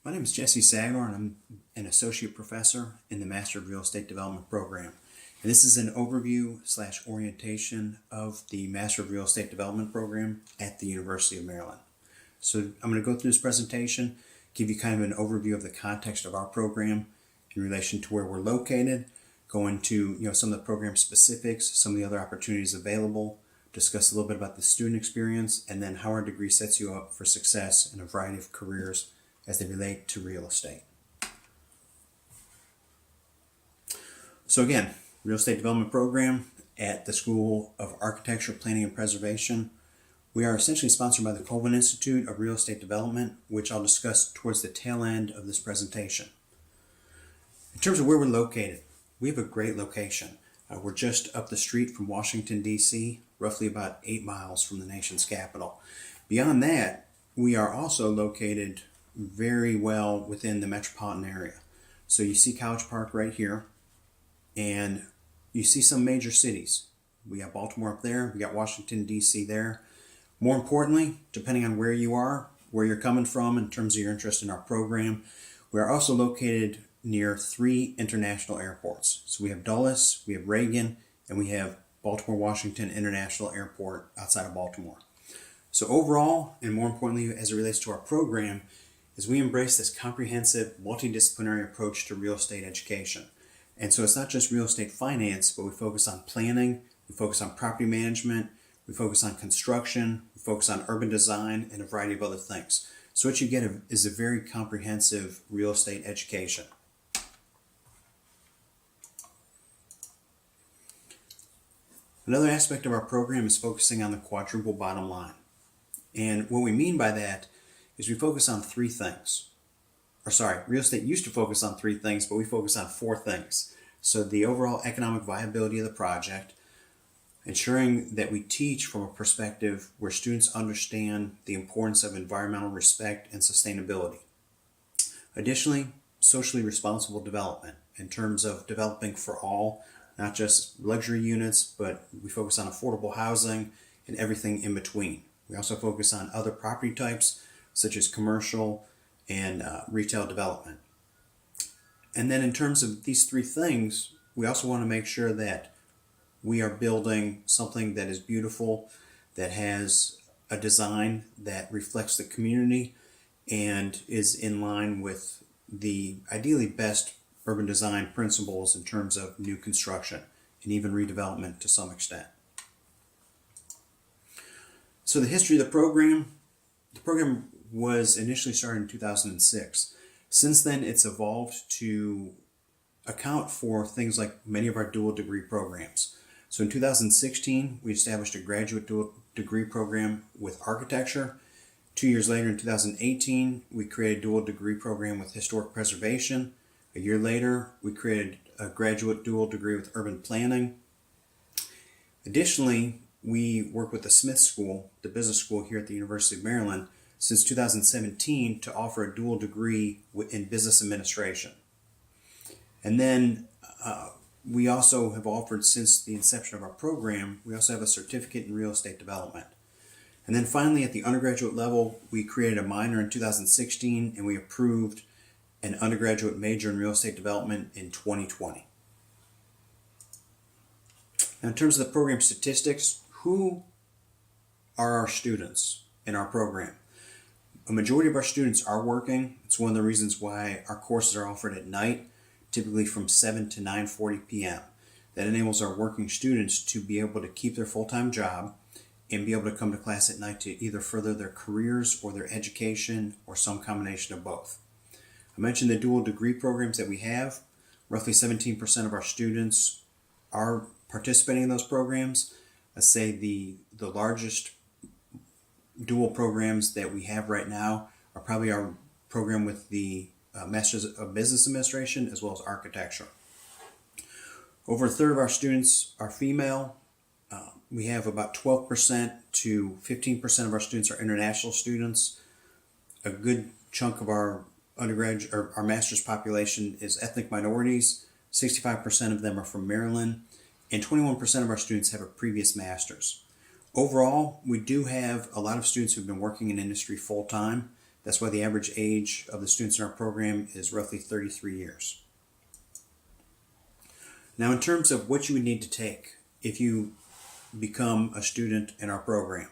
My name is Jesse Sagar, and I'm an associate professor in the Master of Real Estate Development program. And this is an overview / orientation of the Master of Real Estate Development program at the University of Maryland. So I'm going to go through this presentation, give you kind of an overview of the context of our program in relation to where we're located, go into some of the program specifics, some of the other opportunities available, discuss a little bit about the student experience, and then how our degree sets you up for success in a variety of careers as they relate to real estate. So again, Real Estate Development Program at the School of Architecture, Planning, and Preservation. We are essentially sponsored by the Colvin Institute of Real Estate Development, which I'll discuss towards the tail end of this presentation. In terms of where we're located, we have a great location. We're just up the street from Washington, D.C., roughly about 8 miles from the nation's capital. Beyond that, we are also located very well within the metropolitan area. So you see College Park right here, and you see some major cities. We got Baltimore up there, we got Washington, D.C. there. More importantly, depending on where you are, where you're coming from in terms of your interest in our program, we are also located near 3 international airports. So we have Dulles, we have Reagan, and we have Baltimore Washington International Airport outside of Baltimore. So overall, and more importantly as it relates to our program, is we embrace this comprehensive multidisciplinary approach to real estate education. And so it's not just real estate finance, but we focus on planning, we focus on property management, we focus on construction, we focus on urban design, and a variety of other things. So what you get is a very comprehensive real estate education. Another aspect of our program is focusing on the quadruple bottom line. And what we mean by that is we focus on 3 things. Real estate used to focus on 3 things, but we focus on 4 things. So the overall economic viability of the project, ensuring that we teach from a perspective where students understand the importance of environmental respect and sustainability. Additionally, socially responsible development in terms of developing for all, not just luxury units, but we focus on affordable housing and everything in between. We also focus on other property types such as commercial and retail development. And then in terms of these 3 things, we also want to make sure that we are building something that is beautiful, that has a design that reflects the community and is in line with the ideally best urban design principles in terms of new construction and even redevelopment to some extent. So the history of the program was initially started in 2006. Since then, it's evolved to account for things like many of our dual degree programs. So in 2016, we established a graduate dual degree program with architecture. 2 years later, in 2018, we created a dual degree program with historic preservation. A year later, we created a graduate dual degree with urban planning. Additionally, we work with the Smith School, the business school here at the University of Maryland, since 2017 to offer a dual degree in business administration. And then we also have offered, since the inception of our program, we also have a certificate in real estate development. And then finally, at the undergraduate level, we created a minor in 2016, and we approved an undergraduate major in real estate development in 2020. Now, in terms of the program statistics, who are our students in our program? A majority of our students are working. It's one of the reasons why our courses are offered at night, typically from 7 to 9:40 p.m. That enables our working students to be able to keep their full-time job and be able to come to class at night to either further their careers or their education or some combination of both. I mentioned the dual degree programs that we have. Roughly 17% of our students are participating in those programs. Let's say the largest dual programs that we have right now are probably our program with the Masters of Business Administration as well as architecture. Over a third of our students are female. We have about 12% to 15% of our students are international students. A good chunk of our undergraduate or our master's population is ethnic minorities. 65% of them are from Maryland, and 21% of our students have a previous master's. Overall, we do have a lot of students who've been working in industry full-time. That's why the average age of the students in our program is roughly 33 years. Now, in terms of what you would need to take if you become a student in our program,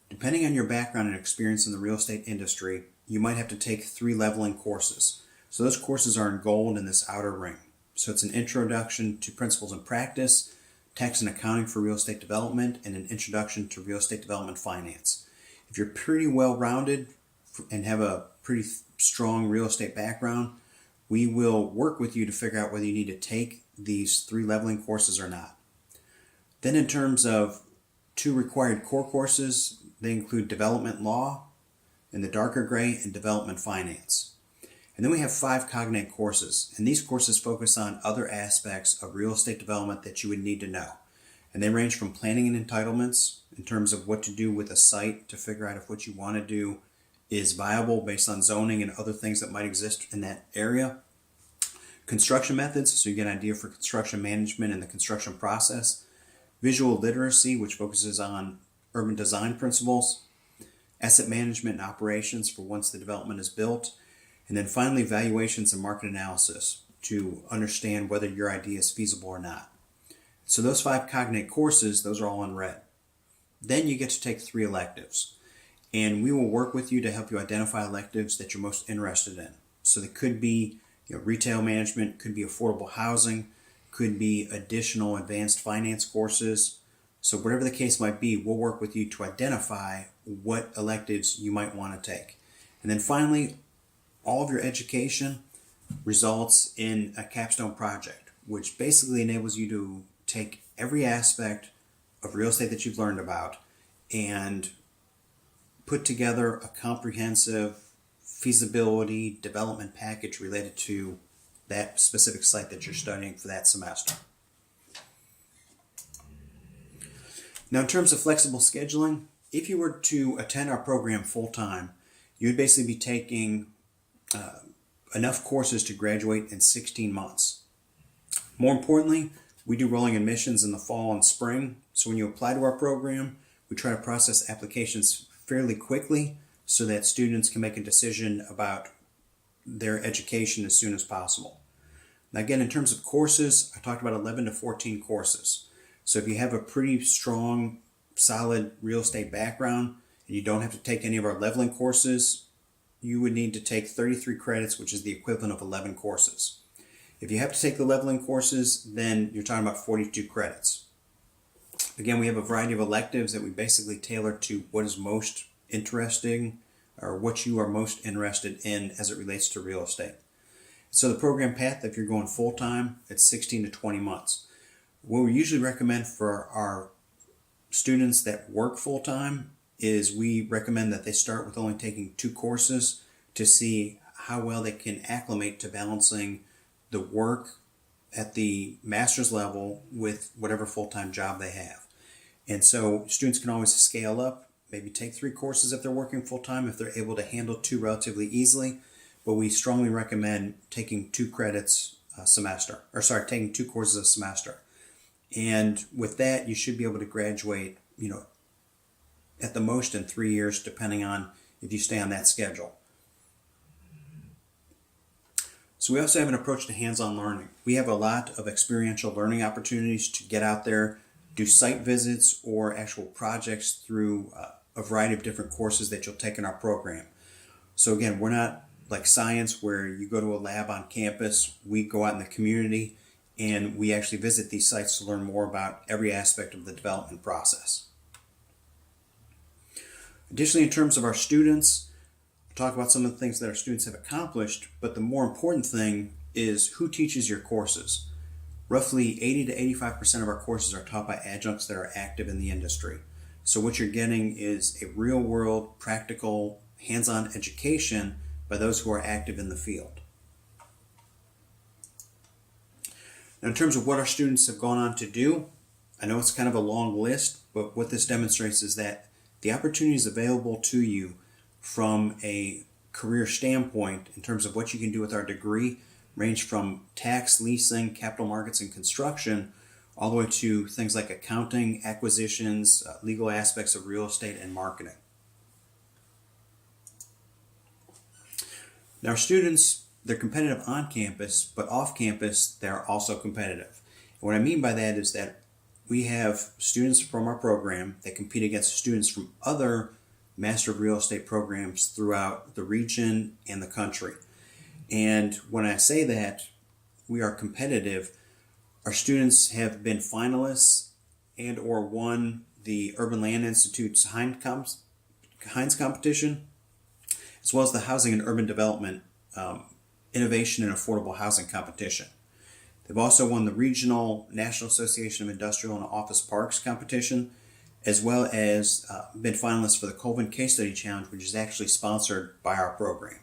depending on your background and experience in the real estate industry, you might have to take 3 leveling courses. So those courses are in gold in this outer ring. So it's an introduction to principles and practice, tax and accounting for real estate development, and an introduction to real estate development finance. If you're pretty well-rounded and have a pretty strong real estate background, we will work with you to figure out whether you need to take these 3 leveling courses or not. Then in terms of 2 required core courses, they include development law in the darker gray and development finance. And then we have 5 cognate courses, and these courses focus on other aspects of real estate development that you would need to know. And they range from planning and entitlements in terms of what to do with a site to figure out if what you want to do is viable based on zoning and other things that might exist in that area. Construction methods, so you get an idea for construction management and the construction process. Visual literacy, which focuses on urban design principles. Asset management and operations for once the development is built. And then finally, valuations and market analysis to understand whether your idea is feasible or not. So those 5 cognate courses, those are all in red. Then you get to take 3 electives. And we will work with you to help you identify electives that you're most interested in. So they could be retail management, could be affordable housing, could be additional advanced finance courses. So whatever the case might be, we'll work with you to identify what electives you might want to take. And then finally, all of your education results in a capstone project, which basically enables you to take every aspect of real estate that you've learned about and put together a comprehensive feasibility development package related to that specific site that you're studying for that semester. Now, in terms of flexible scheduling, if you were to attend our program full-time, you would basically be taking enough courses to graduate in 16 months. More importantly, we do rolling admissions in the fall and spring, so when you apply to our program, we try to process applications fairly quickly so that students can make a decision about their education as soon as possible. Now again, in terms of courses, I talked about 11 to 14 courses. So if you have a pretty strong, solid real estate background and you don't have to take any of our leveling courses, you would need to take 33 credits, which is the equivalent of 11 courses. If you have to take the leveling courses, then you're talking about 42 credits. Again, we have a variety of electives that we basically tailor to what is most interesting or what you are most interested in as it relates to real estate. So the program path, if you're going full-time, it's 16 to 20 months. What we usually recommend for our students that work full-time is we recommend that they start with only taking 2 courses to see how well they can acclimate to balancing the work at the master's level with whatever full-time job they have. And so students can always scale up, maybe take 3 courses if they're working full-time, if they're able to handle 2 relatively easily. But we strongly recommend taking 2 credits a semester, taking 2 courses a semester. And with that, you should be able to graduate, at the most in 3 years, depending on if you stay on that schedule. So we also have an approach to hands-on learning. We have a lot of experiential learning opportunities to get out there, do site visits or actual projects through a variety of different courses that you'll take in our program. So again, we're not like science where you go to a lab on campus. We go out in the community and we actually visit these sites to learn more about every aspect of the development process. Additionally, in terms of our students, we'll talk about some of the things that our students have accomplished, but the more important thing is who teaches your courses. Roughly 80 to 85% of our courses are taught by adjuncts that are active in the industry. So what you're getting is a real-world, practical, hands-on education by those who are active in the field. Now, in terms of what our students have gone on to do, I know it's kind of a long list, but what this demonstrates is that the opportunities available to you from a career standpoint in terms of what you can do with our degree range from tax, leasing, capital markets, and construction, all the way to things like accounting, acquisitions, legal aspects of real estate, and marketing. Now, our students, they're competitive on campus, but off campus, they're also competitive. And what I mean by that is that we have students from our program that compete against students from other Master of Real Estate programs throughout the region and the country. And when I say that we are competitive, our students have been finalists and or won the Urban Land Institute's Heinz competition, as well as the Housing and Urban Development Innovation and Affordable Housing competition. They've also won the Regional National Association of Industrial and Office Parks competition, as well as been finalists for the Colvin Case Study Challenge, which is actually sponsored by our program.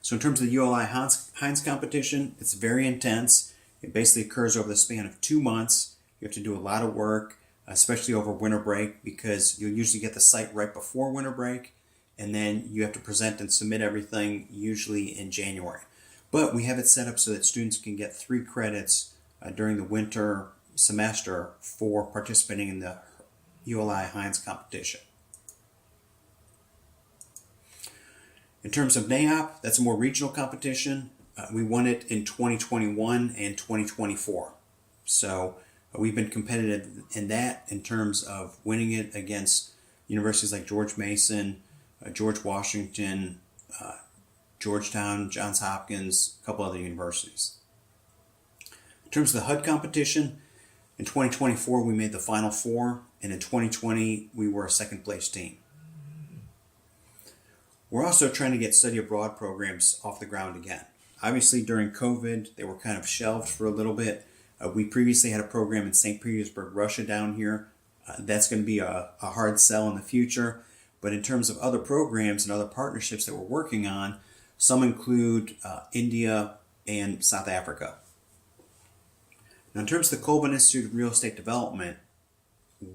So in terms of the ULI Heinz competition, it's very intense. It basically occurs over the span of 2 months. You have to do a lot of work, especially over winter break, because you'll usually get the site right before winter break, and then you have to present and submit everything usually in January. But we have it set up so that students can get 3 credits during the winter semester for participating in the ULI Heinz competition. In terms of NAIOP, that's a more regional competition. We won it in 2021 and 2024. So we've been competitive in that in terms of winning it against universities like George Mason, George Washington, Georgetown, Johns Hopkins, a couple other universities. In terms of the HUD competition, in 2024 we made the Final Four, and in 2020 we were a second place team. We're also trying to get study abroad programs off the ground again. Obviously during COVID they were kind of shelved for a little bit. We previously had a program in St. Petersburg, Russia down here. That's going to be a hard sell in the future. But in terms of other programs and other partnerships that we're working on, some include India and South Africa. Now, in terms of the Colvin Institute of Real Estate Development,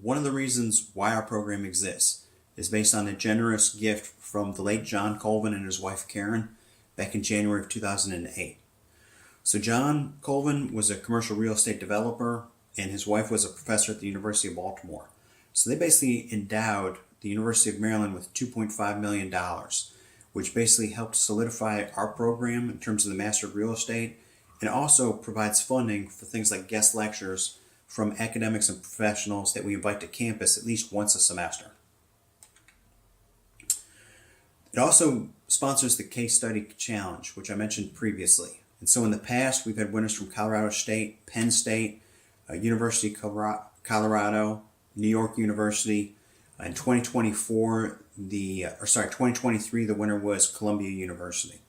one of the reasons why our program exists is based on a generous gift from the late John Colvin and his wife Karen back in January of 2008. So John Colvin was a commercial real estate developer, and his wife was a professor at the University of Baltimore. So they basically endowed the University of Maryland with $2.5 million, which basically helped solidify our program in terms of the Master of Real Estate, and also provides funding for things like guest lectures from academics and professionals that we invite to campus at least once a semester. It also sponsors the Case Study Challenge, which I mentioned previously. And so in the past, we've had winners from Colorado State, Penn State, University of Colorado, New York University. In 2023, the winner was Columbia University.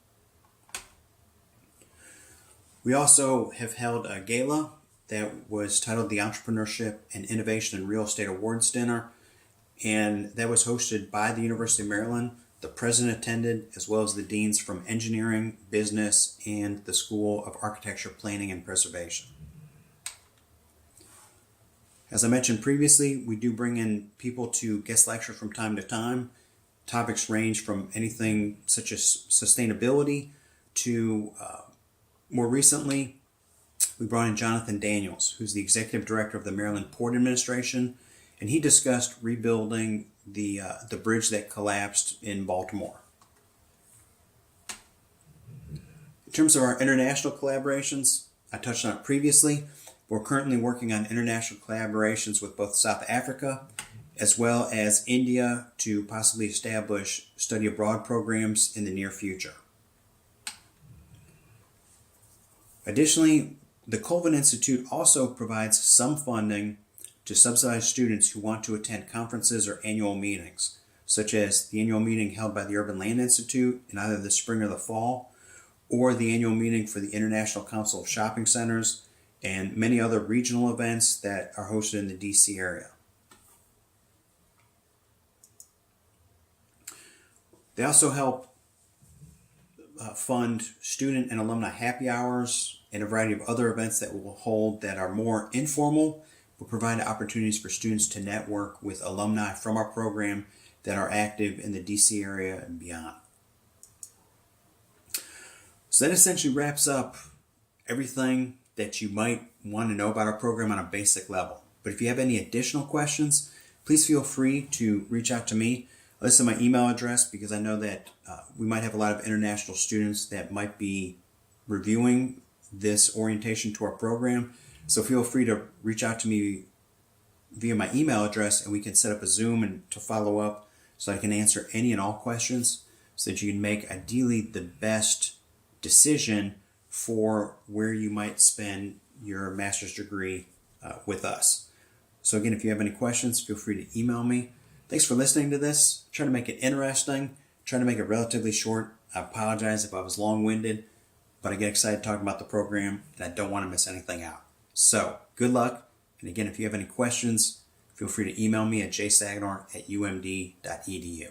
We also have held a gala that was titled the Entrepreneurship and Innovation in Real Estate Awards Dinner, and that was hosted by the University of Maryland. The president attended, as well as the deans from engineering, business, and the School of Architecture, Planning, and Preservation. As I mentioned previously, we do bring in people to guest lecture from time to time. Topics range from anything such as sustainability to, more recently, we brought in Jonathan Daniels, who's the executive director of the Maryland Port Administration, and he discussed rebuilding the bridge that collapsed in Baltimore. In terms of our international collaborations, I touched on it previously. We're currently working on international collaborations with both South Africa as well as India to possibly establish study abroad programs in the near future. Additionally, the Colvin Institute also provides some funding to subsidize students who want to attend conferences or annual meetings, such as the annual meeting held by the Urban Land Institute in either the spring or the fall, or the annual meeting for the International Council of Shopping Centers, and many other regional events that are hosted in the DC area. They also help fund student and alumni happy hours and a variety of other events that we'll hold that are more informal, but provide opportunities for students to network with alumni from our program that are active in the DC area and beyond. So that essentially wraps up everything that you might want to know about our program on a basic level. But if you have any additional questions, please feel free to reach out to me. listed my email address because I know that we might have a lot of international students that might be reviewing this orientation to our program. So feel free to reach out to me via my email address, and we can set up a Zoom and to follow up so I can answer any and all questions so that you can make ideally the best decision for where you might spend your master's degree with us. So again, if you have any questions, feel free to email me. Thanks for listening to this. Trying to make it interesting, trying to make it relatively short. I apologize if I was long-winded, but I get excited talking about the program and I don't want to miss anything out. So good luck. And again, if you have any questions, feel free to email me at jsagnor@umd.edu.